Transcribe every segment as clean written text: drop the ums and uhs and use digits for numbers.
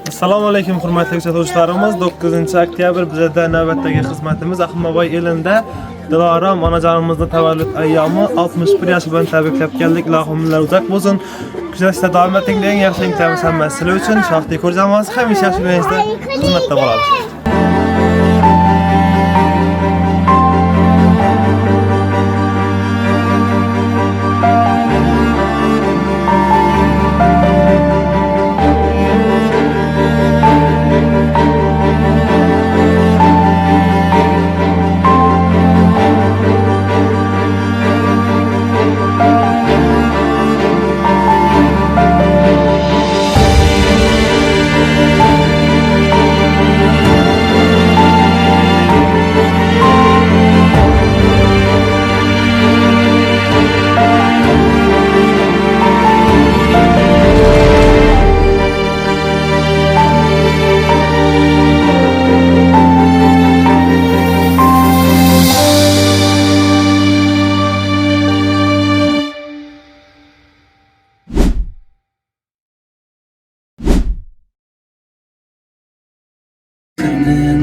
Assalomu alaykum hurmatli kuzatuvchilarimiz. 9-oktyabr bizda navbatdagi xizmatimiz Ahmoboy elida Dilorom onajonimizning tavallud ayyomi 61 yosh bilan tabriklab keldik. Ilohimlar uzak bo'lsin. Kuzatishda davom eting. Eng yaxshi imkonimiz hammasi sizlar uchun. Shoxti ko'rjamoz hamisha yaxshiligingizda xizmatda bo'lamiz.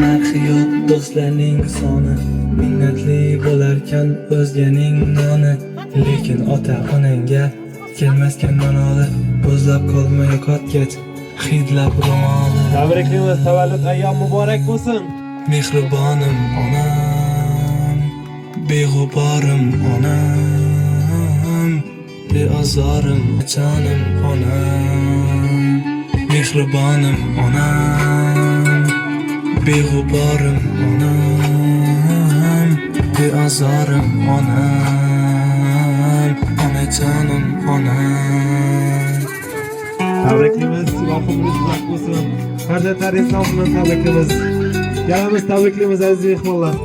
Narxi yo'q do'stlarning soni, minnatli bo'larkan o'zganing noni, lekin ota-onangga kelmaskan manoli, o'zlab qolma yo'qotgach hidlab ro'moli. Tabriklaymiz, tavallud ayyom muborak bo'lsin. Mehribonim onam, beg'uborim onam, beozorim jonim onam. Mehribonim onam, beg'uborim onam, beozorim onam, onajonim onam. Tabriklaymiz, ilohimiz uzak bo'lsin. Farzandlaringiz nomidan tabriklaymiz. Galamiz tabriklaymiz aziz mehmonlar.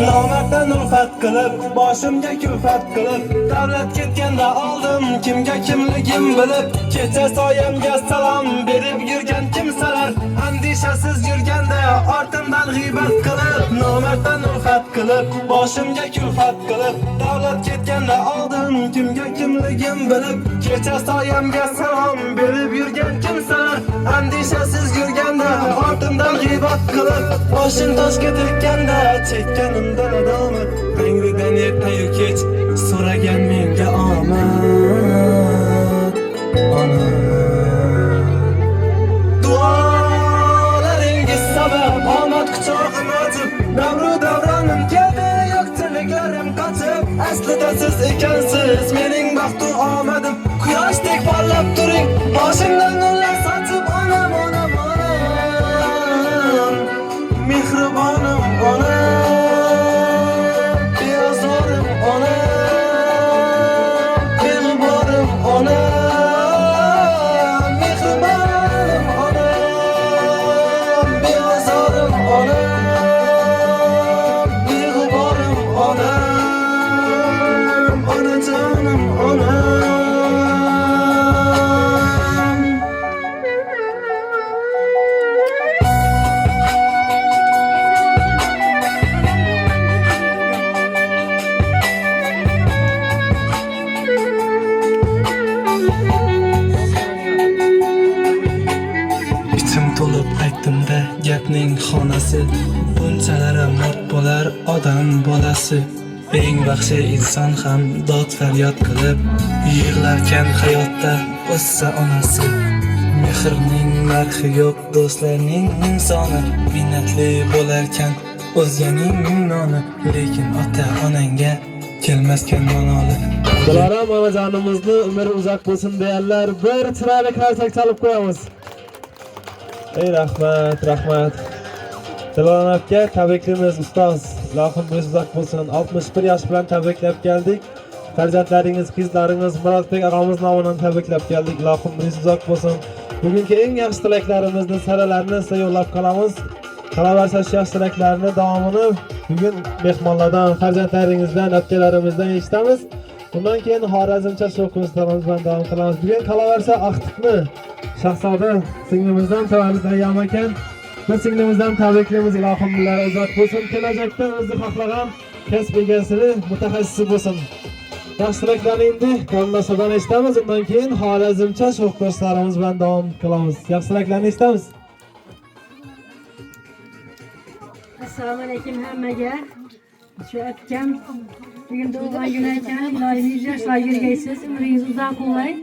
Nomarddan ulfat qilib, boshimga kulfat qilib, davlat ketganda oldim kimga kimligim bilib, kecha soyamga salom berib yurgan kimsalar, andishasiz yurganda ortimdan g'iybat qilib, nomarddan ulfat qilib, boshimga kulfat qilib, davlat ketganda oldim kimga kimligim bilib, kecha soyamga salom berib yurgan kimsalar, andishasiz yurganda ortimdan g'iybat qilib, boshim toshga tekkanda chekkanimdan adomat, Tangridan ertayu kech so'ragan menga omad. Ona duolaringiz sabab omad quchog'im ochib, davru davronim keldi, yo'qchiliklarim qochib, aslida siz ekansiz mening baxtu omadim, quyoshdek porlab turing boshimdan nurlar sochib, onam onam onam, mehribonim onam. Gapning xonasi, bunchalara mard bo'lar odam bolasi. Eng baxshi inson ham dod faryod qilib yig'larkan hayotda o'ssa onasi. Mehrning narxi yo'q do'stlarning insoni, minnatli bo'larkan o'zganing noni, lekin ota-onangga kelmaskan manoli. Dilorom onajonimizni umri uzak bo'lsin deyanlar bir chiroyli qarsak chalib qo'yamiz. Ey rahmat, rahmat. Dilorom aka tabriklaymiz ustoz. Ilohimiz uzak bo'lsin. 61 yosh bilan tabriklab keldik. Farzandlaringiz, qizlaringiz Murodbek og'amiz nomidan tabriklab keldik. Ilohimiz uzak bo'lsin. Bugungi eng yaxshi tilaklarimizni, saralarini sizga yo'llab qolamiz. Qolaversa shu yaxshi tilaklarni davomini bugun mehmonlardan, farzandlaringizdan, akalarimizdan eshitamiz. Bundan keyin Xorazmcha show konsertlarimiz bilan davom qilamiz. Bugun qolaversa Aqtiqni Shahzoda singlimizdan tavallud ayyom ekan. Biz singlimizdan tabriklaymiz, ilohimlar uzoq bo'lsin. Kelajakda o'zi xohlagan kasb egasini mutaxassisi bo'lsin. Yaxshi tilaklarni endi Kondasadan eshitamiz, undan keyin Xorazmcha sho'x kurslarimiz bilan davom qilamiz. Yaxshi tilaklarni eshitamiz. Assalomu alaykum hammaga. Shu akam bugun tug'ilgan kun ekan. Iloyim 100 yoshlar yurgaysiz, umringiz uzoq bo'lsin.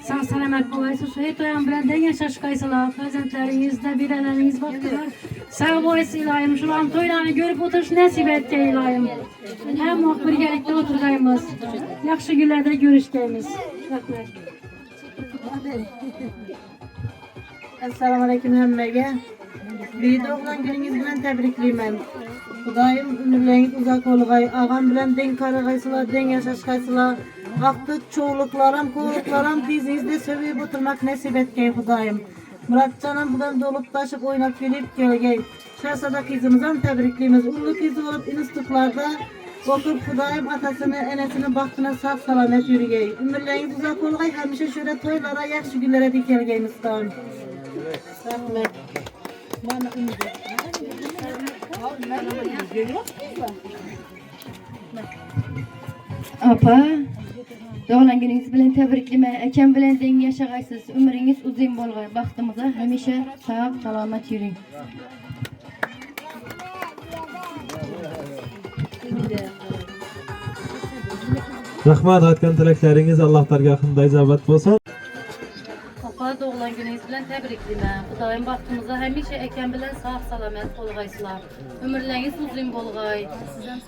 Sog' salomat bo'lasiz. Shu to'yam bilan yashash qaysizlar, farzandlaringizda biralaringiz baxtlilar. Sog' bo'lasiz iloyim. Shularni to'ylarni ko'rib o'tirish nasib etgan iloyim. Hamma birgalikda o'tirganmiz. Yaxshi kunlarda ko'rishganmiz. Rahmat. Assalomu alaykum hammaga. Bir doğulan gününüz bilen tebriklayman. Xudoyim umrlaringiz uzoq bo'lg'ay. Ağam bilan deng qarag'aysizlar, deng yashashqaysizlar. Vaqtli cho'g'liklarim, ko'riklarim dizingizda sevib o'tirmak nasib etgay Xudoyim. Muratjonim bilan dolib tashib o'ynab kelib kelgay. Shahzoda qizimizni ham tabriklaymiz. Ulug' qiz bo'lib institutlarda o'qib Xudoyim otasini, onasini baxtini sog' salomat yurgay. Umrlaringiz uzoq bo'lg'ay. Hamisha shura to'ylara, yaxshi kunlarga kelgaymiz. Rahmat. Apa, doğulan gününüz bilen tebriklayman. Akam bilen deng yashag'aysiz. Umringiz uzun bo'lg'ay. Baxtimizda hamisha sog' salomat yuring. Rahmat, aytgan tilaklaringiz Alloh dargohida ijobat bo'lsin. Apa doğulan gününüz bilen tebriklayman. Xudoyim baxtımıza hamisha akam bilen sog' salomat bo'lg'aysizlar. Umrlaringiz uzun bo'lg'ay.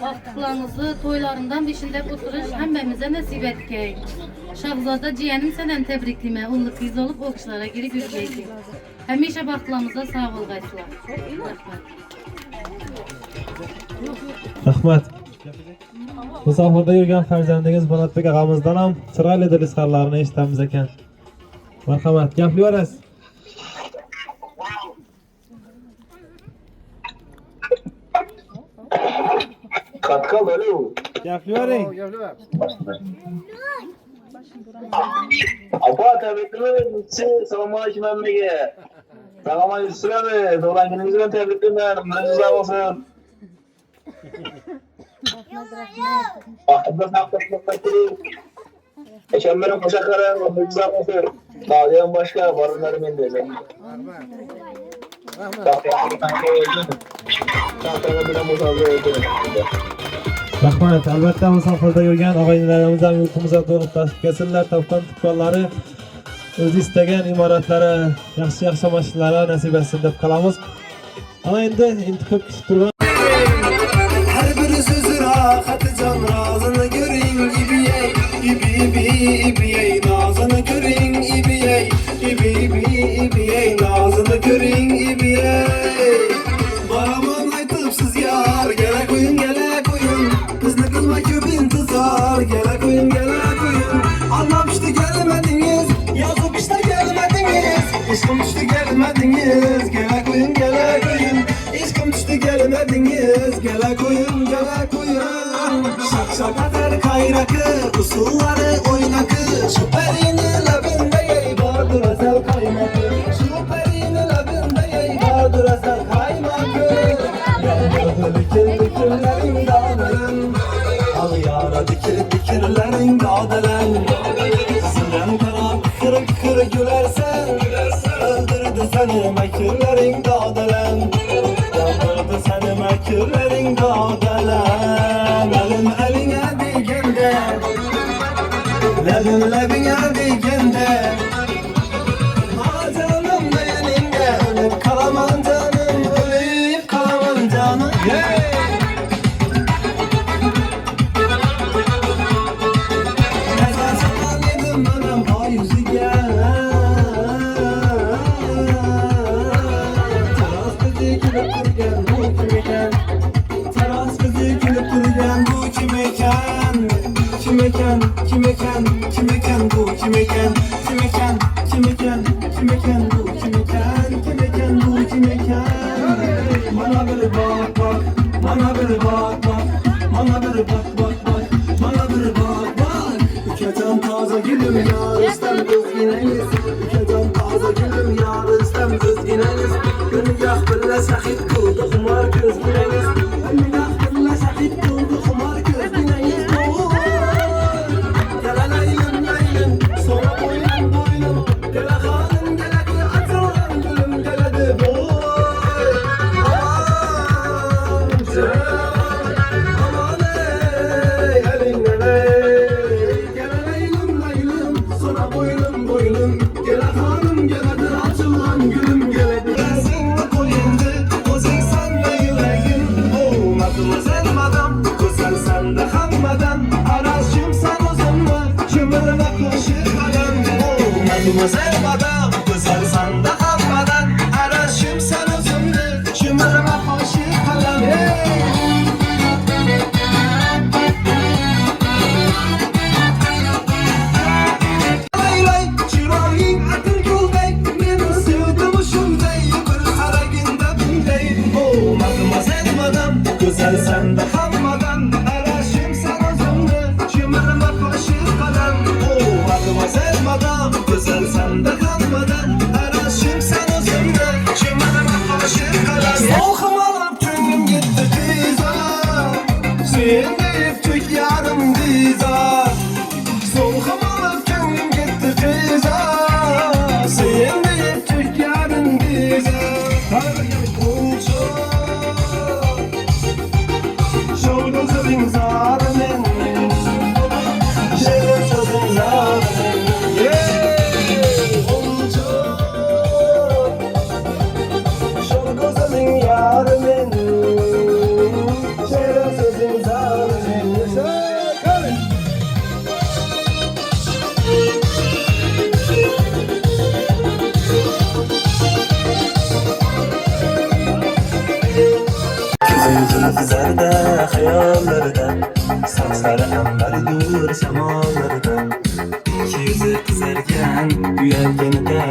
Vaqtlarınızı toylarından dişinde oturuş hammamize nasip etgey. Şahzoda ciğenim senden tebriklayman. Ulug' qiz olup o kişilere girip yurgaysiz. Hamisha baxtlarınızda sog' bo'lg'aysizlar. Rahmat. Musofirda yurgan farzandingiz Bonatbek og'amizdan ham chiroyli dil izhorlarini eshitamiz ekan. Marhamat, gaplayverasiz. Katkal öyle mi? Gaplayvering. Apa tebriklerim. Selamun aleyküm emmege. Selamun aleyküm. Doğulan gününüz bilen tebriklerim. Ömrünüz uzak olsun. Aklımda saklaşmak değil. Eşemlerin koşaklarım. Ömrünüz uzak olsun. Dağlayan başka varınlarım indi. Rahmat, albatta musofirda yurgan og'aynilarimiz ham yurtimizga to'liq tashrif kelsinlar. Topgan tuqqanlari o'z istagan imoratlari, yaxshi mashinalar nasib etsin deb qolamiz. Ana endi ko'p kutib turgan Her bir sözü rahatı can razını görün ibiyey. İbiyey nazını görün ibiyey. İbiyey nazını görün ibiyey. Baraman aytıpsız yar gele koyun Kızını kılma köpün tızar gele koyun Anlam işte gelmediniz yazıp işte gelmediniz İşkım düştü gelmediniz gele koyun İşkım düştü gelmediniz gele koyun Şak şak atar kayrakı usulları oynakı Şu perinin labinde yey vardır özel kaymakı Şu perinin labinde yey vardır özel kaymakı Dikirlerin dağların Al yara dikirlerin dağdelen Silen kara kırık gülersen Öldürdü seni mekirlerin dağdelen Öldürdü seni mekirlerin dağdelen Eline digende Lebine digende Canım beyninde ölüp kalaman canım Ölüp kalaman canım Esasen yedim anam ay yüzü gel Teras kızı gülüp durgen bu kim eken Teras kızı gülüp durgen bu kim eken Kim eken bu kim eken bu kim eken Bana bir bak Bana bir bak Ülkeden taze gülüm yar istem düzgüneniz Ülkeden taze gülüm yar istem düzgüneniz Gönül yak birle sahip kıldık var gözgüneniz Gönül yak birle sahip kıldık Matmazel madam, güzel sanda hammadan. Araşım sen özümdü, şımarıma hoşu kalan. Lay lay, çırağın atıl gülday. Meni sevdim şunday, bir kara günde bunday. Oh, matmazel madam, güzel sanda hammadan. Araşım sen özümdü, şımarıma hoşu kalan. Oh, matmazel madam, güzel sanda hammadan. Araşım sen özümdü, şımarıma hoşu kalan. Soğukum alıp tüm gitti kıza. Sen deyip tük yarım diza. Soğukum alıp tüm gitti kıza. Sen deyip tük yarım diza. Şol gözlerin zarının, şerin sözün zarının. Şol gözlerin yarının, şerin sözün zarının. Zülflerde, hayallarda, saçları ambardur şamallarda. İki yüzü kızarken yüreğinde,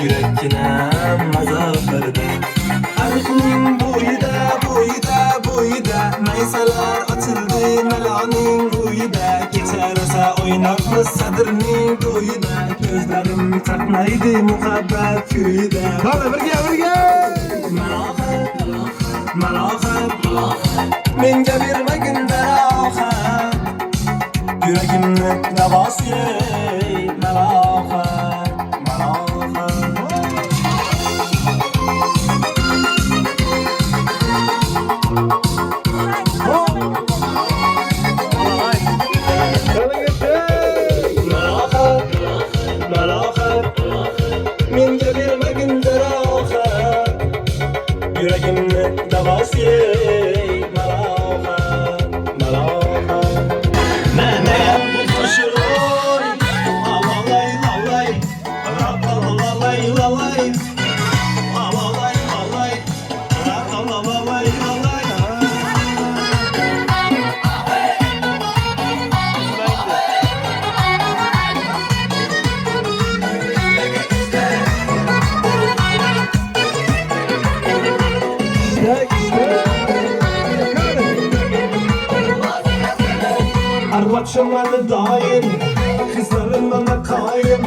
yürekkinem azaplarda. Arif'in buyda, maysalar atıldı melanin uyda. Geçerse oynatmış sadırning uyda. Gözlerim takmaydı muhabbet kuyda. Hadi birge! Malahat, menga berma gündar oxat. Yüreğimni navasi malahat. Malahat, menga berma gündar oxat. Yüreğimni davası malahat. Mehmet bu taşıroy, alalay lalay, alalay lalay, alalay lalay, alalay lalay. Arvaçım bende daim, kızlarım bana kaim.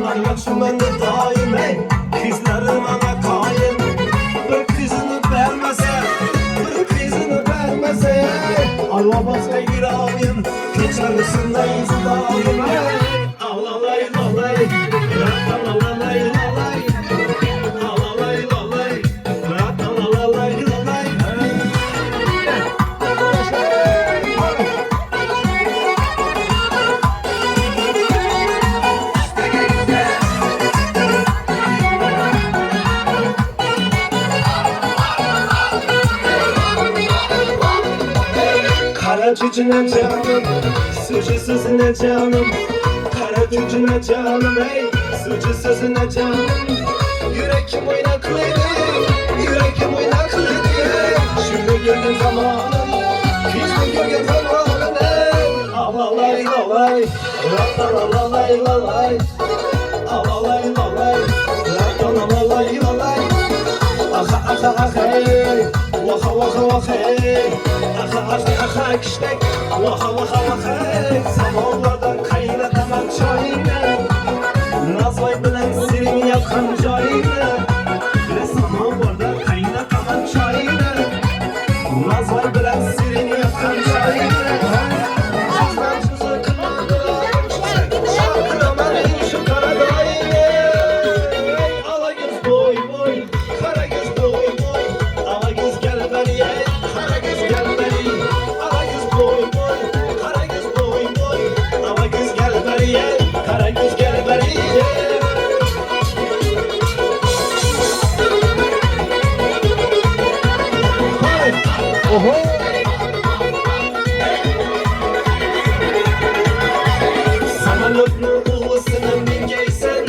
Arvaçım bende daim, ey, kızlarım bana kaim. Bir kızını vermese, arva başka girayım. Geçerlisin de yüzü daim, ey. Alalay lalay, alalay lalay, alalay lalay, alalay lalay. Kara cücüne canım, sucusuzuna canım. Kara cücüne canım, ey, sucusuzuna canım. Yüreğim oynaklıydı, yüreğim oynaklıydı. Şimdi görgün zamanım, hiç görgün zamanım, ey. Alalay lalay, alalay lalay, alalay lalay, alalay lalay. Aha hey, vaha hey, aha kiştek, vaha hey. Samolarda kaynatamam çayını, Nazvay bilen sirin yakan çayını. Ve samolarda kaynatamam çayını, Nazvay bilen sirin yakan çayını. Samanlıklı uvasının bingeysen,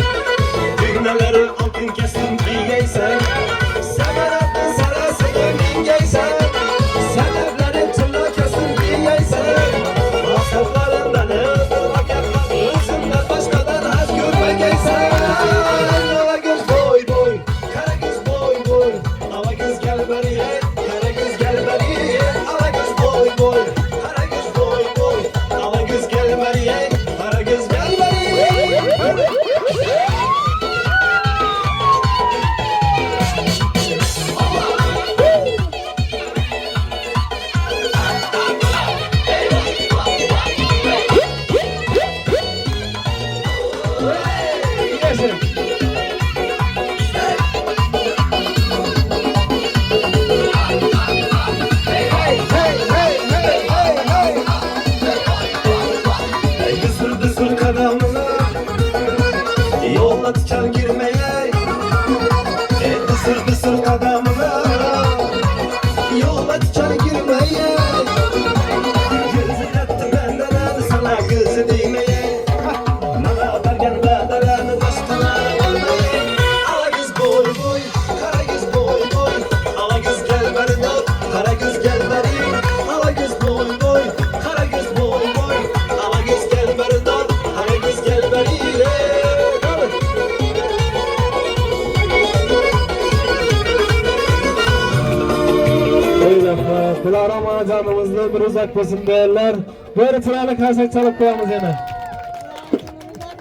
onacanımızda ömür uzak olsun değerler. Böyle tırayla karşıya çalıp koyamız yine.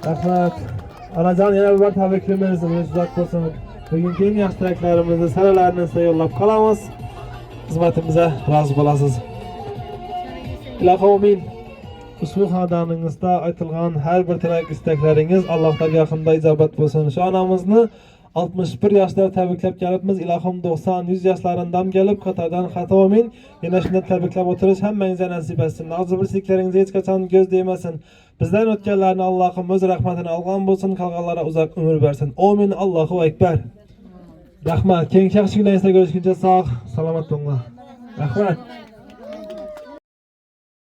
Rahmet. Anacan yine bir bar tabriklimiz, ömür uzak olsun. Bugünkü en yaxshi tilaklarimizni saralarini size yollab qolamiz. Xizmatimize razı bolasız. İlahi amin. Ushbu xonadoningizda aytilgan har bir tilak istaklaringiz Allohga yaqinda ijobat bo'lsin. Shu onamizni 61 yoshda tabriklab kelibmiz. Ilohim 90-100 yoshlaridan kelib qatordan xato amin. Yana shunday tabriklab o'tirish hammangizga nasib etsin. Nozibirliklaringiz hech qachon ko'z değmesin. Bizdan o'tganlarni Allohim o'z rahmatini olgan bo'lsin, qolganlarga uzoq umr bersin. Amin. Allohu akbar. Rahmat. Keyingi yaxshi kunlaringizda ko'rishguncha sog', salomat bo'linglar. Rahmat.